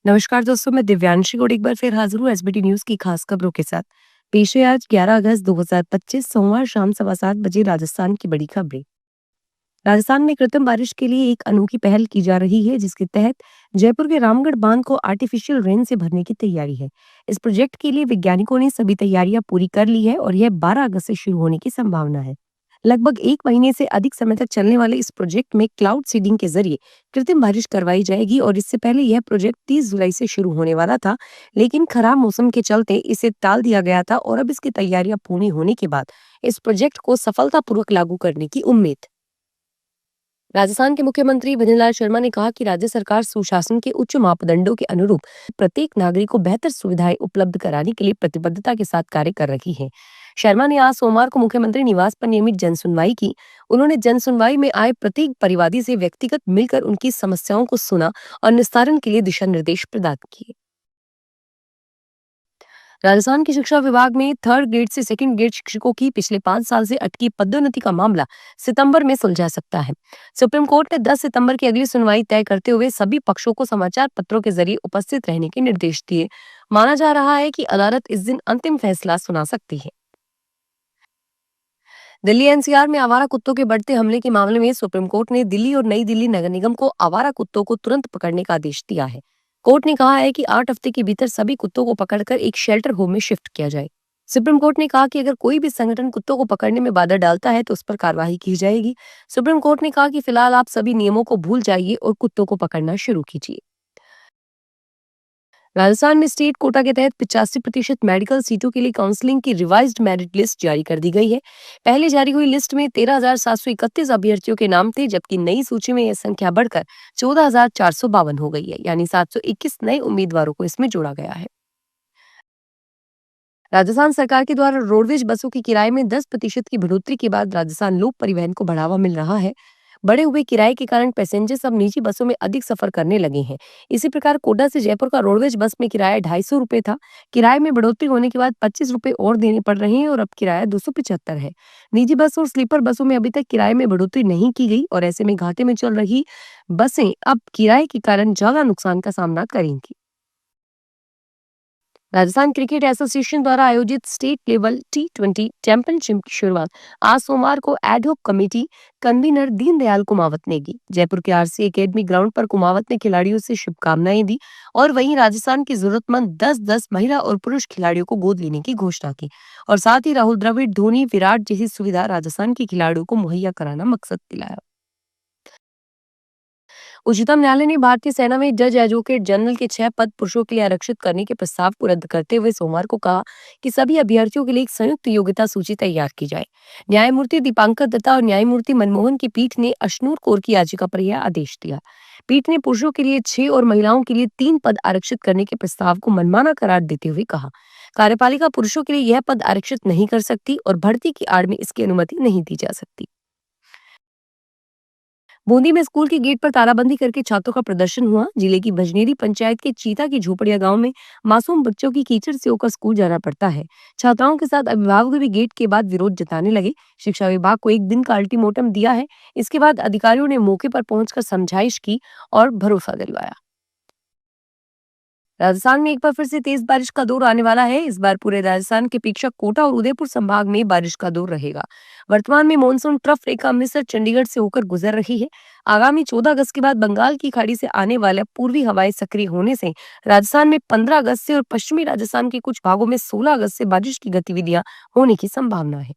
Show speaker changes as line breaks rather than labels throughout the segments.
नमस्कार दोस्तों, मैं दिव्यांशी गुड़ एक बार फिर हाजिर हूँ एसबीटी न्यूज की खास खबरों के साथ। पेश है आज 11 अगस्त 2025 सोमवार शाम 7:15 बजे राजस्थान की बड़ी खबरें। राजस्थान में कृत्रिम बारिश के लिए एक अनोखी पहल की जा रही है, जिसके तहत जयपुर के रामगढ़ बांध को आर्टिफिशियल रेन से भरने की तैयारी है। इस प्रोजेक्ट के लिए वैज्ञानिकों ने सभी तैयारियां पूरी कर ली है और यह 12 अगस्त से शुरू होने की संभावना है। लगभग 1 महीने से अधिक समय तक चलने वाले इस प्रोजेक्ट में क्लाउड सीडिंग के जरिए कृत्रिम बारिश करवाई जाएगी और इससे पहले यह प्रोजेक्ट 30 जुलाई से शुरू होने वाला था, लेकिन खराब मौसम के चलते इसे टाल दिया गया था और अब इसकी तैयारियां पूरी होने के बाद इस प्रोजेक्ट को सफलतापूर्वक लागू करने की उम्मीद। राजस्थान के मुख्यमंत्री भजनलाल शर्मा ने कहा कि राज्य सरकार सुशासन के उच्च मापदंडों के अनुरूप प्रत्येक नागरिक को बेहतर सुविधाएं उपलब्ध कराने के लिए प्रतिबद्धता के साथ कार्य कर रही है। शर्मा ने आज सोमवार को मुख्यमंत्री निवास पर नियमित जनसुनवाई की। उन्होंने जनसुनवाई में आए प्रत्येक परिवादी से व्यक्तिगत मिलकर उनकी समस्याओं को सुना और निस्तारण के लिए दिशा निर्देश प्रदान किए। राजस्थान की शिक्षा विभाग में थर्ड ग्रेड से सेकंड ग्रेड शिक्षकों की पिछले 5 साल से अटकी पदोन्नति का मामला सितंबर में सुलझा सकता है। सुप्रीम कोर्ट ने 10 सितंबर की अगली सुनवाई तय करते हुए सभी पक्षों को समाचार पत्रों के जरिए उपस्थित रहने के निर्देश दिए। माना जा रहा है कि अदालत इस दिन अंतिम फैसला सुना सकती है। दिल्ली एनसीआर में आवारा कुत्तों के बढ़ते हमले के मामले में सुप्रीम कोर्ट ने दिल्ली और नई दिल्ली नगर निगम को आवारा कुत्तों को तुरंत पकड़ने का आदेश दिया है। कोर्ट ने कहा है कि 8 हफ्ते के भीतर सभी कुत्तों को पकड़कर एक शेल्टर होम में शिफ्ट किया जाए। सुप्रीम कोर्ट ने कहा कि अगर कोई भी संगठन कुत्तों को पकड़ने में बाधा डालता है तो उस पर कार्रवाई की जाएगी। सुप्रीम कोर्ट ने कहा कि फिलहाल आप सभी नियमों को भूल जाइए और कुत्तों को पकड़ना शुरू कीजिए। राजस्थान में स्टेट कोटा के तहत 85% मेडिकल सीटों के लिए काउंसलिंग की रिवाइज्ड मेरिट लिस्ट जारी कर दी गई है। पहले जारी हुई लिस्ट में 13,731 अभ्यर्थियों के नाम थे, जबकि नई सूची में यह संख्या बढ़कर 14,452 हो गई है, यानी 721 नए उम्मीदवारों को इसमें जोड़ा गया है। राजस्थान सरकार के द्वारा रोडवेज बसों के किराए में 10% की बढ़ोतरी के बाद राजस्थान लोक परिवहन को बढ़ावा मिल रहा है। बढ़े हुए किराए के कारण पैसेंजर्स अब निजी बसों में अधिक सफर करने लगे हैं। इसी प्रकार कोटा से जयपुर का रोडवेज बस में किराया 250 रुपए था। किराए में बढ़ोतरी होने के बाद 25 रुपए और देने पड़ रहे हैं और अब किराया 275 है। निजी बस और स्लीपर बसों में अभी तक किराए में बढ़ोतरी नहीं की गई और ऐसे में घाटे में चल रही बसें अब किराए के कारण ज्यादा नुकसान का सामना करेंगी। राजस्थान क्रिकेट एसोसिएशन द्वारा आयोजित स्टेट लेवल T20 चैंपियनशिप की शुरुआत आज सोमवार को ad hoc committee convener Deendayal Kumawat ने की। जयपुर के आरसी एकेडमी ग्राउंड पर कुमावत ने खिलाड़ियों से शुभकामनाएं दी और वहीं राजस्थान की जरूरतमंद 10-10 महिला और पुरुष खिलाड़ियों को गोद लेने की घोषणा की और साथ ही राहुल द्रविड़, धोनी, विराट जैसी सुविधा राजस्थान के खिलाड़ियों को मुहैया कराना मकसद दिलाया। उच्चतम न्यायालय ने भारतीय सेना में जज एडवोकेट जनरल के 6 पद पुरुषों के लिए आरक्षित करने के प्रस्ताव को रद्द करते हुए सोमवार को कहा कि सभी अभ्यर्थियों के लिए एक संयुक्त योग्यता सूची तैयार की जाए। न्यायमूर्ति दीपांकर दत्ता और न्यायमूर्ति मनमोहन की पीठ ने अशनूर कौर की याचिका पर यह आदेश दिया। पीठ ने पुरुषों के लिए 6 और महिलाओं के लिए 3 पद आरक्षित करने के प्रस्ताव को मनमाना करार देते हुए कहा, कार्यपालिका पुरुषों के लिए यह पद आरक्षित नहीं कर सकती और भर्ती की आड़ में इसकी अनुमति नहीं दी जा सकती। बूंदी में स्कूल के गेट पर तालाबंदी करके छात्रों का प्रदर्शन हुआ। जिले की भजनेरी पंचायत के चीता की झोपड़िया गांव में मासूम बच्चों की कीचड़ से होकर स्कूल जाना पड़ता है। छात्राओं के साथ अभिभावक भी गेट के बाद विरोध जताने लगे। शिक्षा विभाग को 1 दिन का अल्टीमेटम दिया है। इसके बाद अधिकारियों ने मौके पर पहुंचकर समझाइश की और भरोसा दिलवाया। राजस्थान में एक बार फिर से तेज बारिश का दौर आने वाला है। इस बार पूरे राजस्थान के अपेक्षा कोटा और उदयपुर संभाग में बारिश का दौर रहेगा। वर्तमान में मानसून ट्रफ रेखा अमृतसर चंडीगढ़ से होकर गुजर रही है। आगामी 14 अगस्त के बाद बंगाल की खाड़ी से आने वाले पूर्वी हवाएं सक्रिय होने से राजस्थान में 15 अगस्त से और पश्चिमी राजस्थान के कुछ भागों में 16 अगस्त से बारिश की गतिविधियां होने की संभावना है।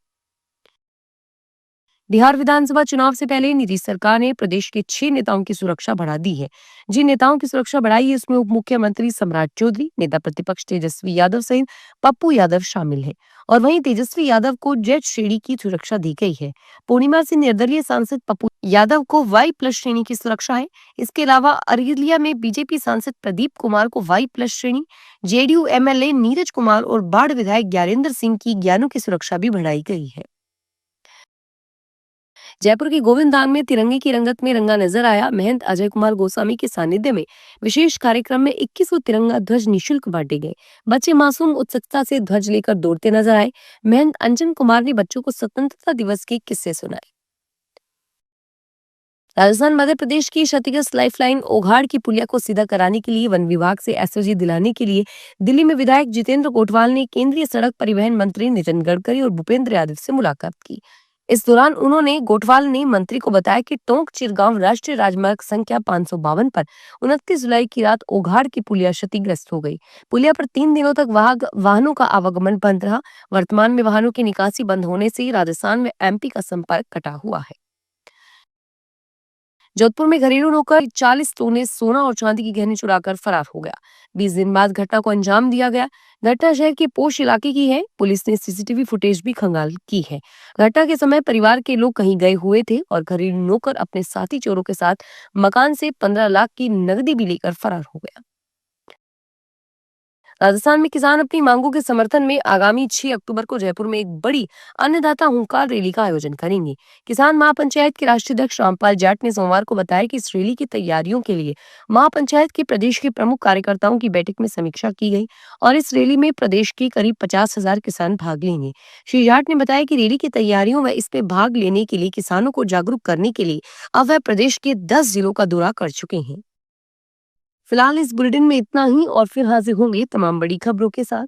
बिहार विधानसभा चुनाव से पहले नीतीश सरकार ने प्रदेश के 6 नेताओं की सुरक्षा बढ़ा दी है। जिन नेताओं की सुरक्षा बढ़ाई है उसमें उप मुख्यमंत्री सम्राट चौधरी, नेता प्रतिपक्ष तेजस्वी यादव सहित पप्पू यादव शामिल है और वहीं तेजस्वी यादव को जेड श्रेणी की सुरक्षा दी गई है। पूर्णिमा से निर्दलीय सांसद पप्पू यादव को वाई+ श्रेणी की सुरक्षा है। इसके अलावा अररिया में बीजेपी सांसद प्रदीप कुमार को वाई+ श्रेणी, जेडीयू एमएलए नीरज कुमार और बाढ़ विधायक ज्ञानेंद्र सिंह की ज्ञानों की सुरक्षा भी बढ़ाई गई है। जयपुर के गोविंद धाम में तिरंगे की रंगत में रंगा नजर आया। महंत अजय कुमार गोस्वामी के सानिध्य में विशेष कार्यक्रम में 21 तिरंगा ध्वज निःशुल्क बांटे गए। बच्चे मासूम उत्सुकता से ध्वज लेकर दौड़ते नजर आए। महंत अंजन कुमार ने बच्चों को स्वतंत्रता दिवस के किस्से सुनाए। राजस्थान मध्य प्रदेश की क्षतिग्रस्त लाइफलाइन ओघाड़ की पुलिया को सीधा कराने के लिए वन विभाग से एसओजी दिलाने के लिए दिल्ली में विधायक जितेंद्र कोटवाल ने केंद्रीय सड़क परिवहन मंत्री नितिन गडकरी और भूपेंद्र यादव से मुलाकात की। इस दौरान उन्होंने गोठवाल ने मंत्री को बताया कि टोंक चिरगांव राष्ट्रीय राजमार्ग संख्या 552 पर 29 जुलाई की रात ओघाड़ की पुलिया क्षतिग्रस्त हो गई। पुलिया पर 3 दिनों तक वाहनों का आवागमन बंद रहा। वर्तमान में वाहनों की निकासी बंद होने से राजस्थान में एमपी का संपर्क कटा हुआ है। जोधपुर में घरेलू नौकर 40 तोले सोना और चांदी की गहने चुराकर फरार हो गया। 20 दिन बाद घटना को अंजाम दिया गया। घटना शहर के पोश इलाके की है। पुलिस ने सीसीटीवी फुटेज भी खंगाल की है। घटना के समय परिवार के लोग कहीं गए हुए थे और घरेलू नौकर अपने साथी चोरों के साथ मकान से 15 लाख की नकदी भी लेकर फरार हो गया। राजस्थान में किसान अपनी मांगों के समर्थन में आगामी 6 अक्टूबर को जयपुर में एक बड़ी अन्नदाता हुंकार रैली का आयोजन करेंगे। किसान महापंचायत के राष्ट्रीय अध्यक्ष रामपाल जाट ने सोमवार को बताया कि इस रैली की तैयारियों के लिए महापंचायत के प्रदेश के प्रमुख कार्यकर्ताओं की बैठक में समीक्षा की गई और इस रैली में प्रदेश के करीब 50,000 किसान भाग लेंगे। श्री जाट ने बताया कि रैली की तैयारियों व इसमें भाग लेने के लिए किसानों को जागरूक करने के लिए अब वह प्रदेश के 10 जिलों का दौरा कर चुके हैं। फिलहाल इस बुलेटिन में इतना ही और फिर हाजिर होंगे तमाम बड़ी खबरों के साथ।